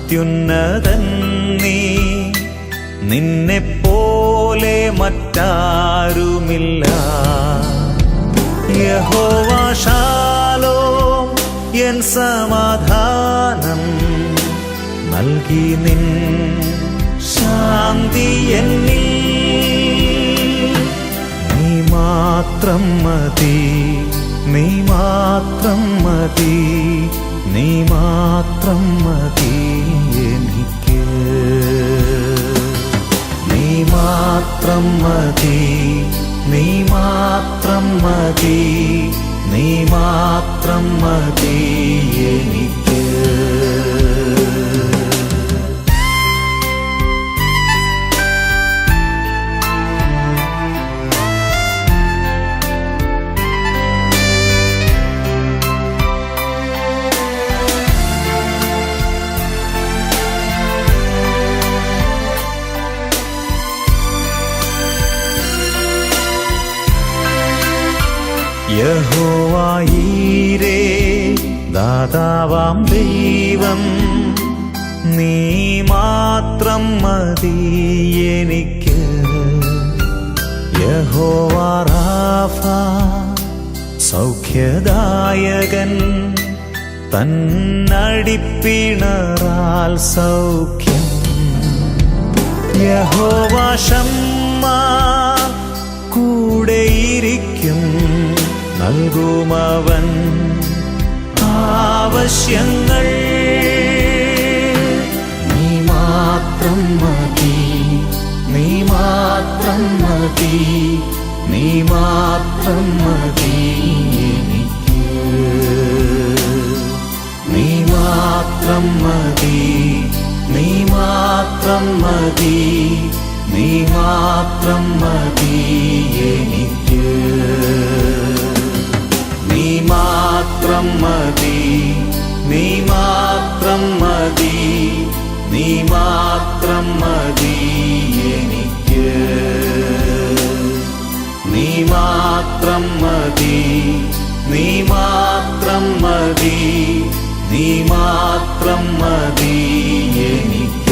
അത്യുന്നതൻ നീ, നിന്നെപ്പോലെ മറ്റാരുമില്ല. യഹോവ ശാലോം, എൻ സമാധാനം നൽകി നിൻ ശാന്തി എന്നിൽ. നീ മാത്രം മതി, നീ മാത്രം മതി, നീ മാത്രം മതി എനിക്ക്. നീ മാത്രം മതി, നീ മാത്രം മതി, നീ മാത്രം മതി എനിക്ക്. യഹോവ ഈരേ, ദാതാവാം ദൈവം, നീ മാത്രം മതി എനിക്ക്. യഹോവ റാഫ, സൗഖ്യദായകൻ, തന്നടിപ്പിണറാൽ സൗഖ്യം. യഹോവ ശമ്മ, കൂടെയിരിക്കും, നൽകുമവൻ ആവശ്യങ്ങൾ. നീ മാത്രം മതി, നീ മാത്രം മതി, നീ മാത്രം മതി എനിക്ക്. നീ മാത്രം മതി, നീ മാത്രം മതി, നീ മാത്രം മതി എനിക്ക്. നീ മാത്രം മതി, നീ മാത്രം മതി, നീ മാത്രം മതി എനിക്ക്. നീ മാത്രം മതി, നീ മാത്രം മതി, നീ മാത്രം മതി എനിക്ക്.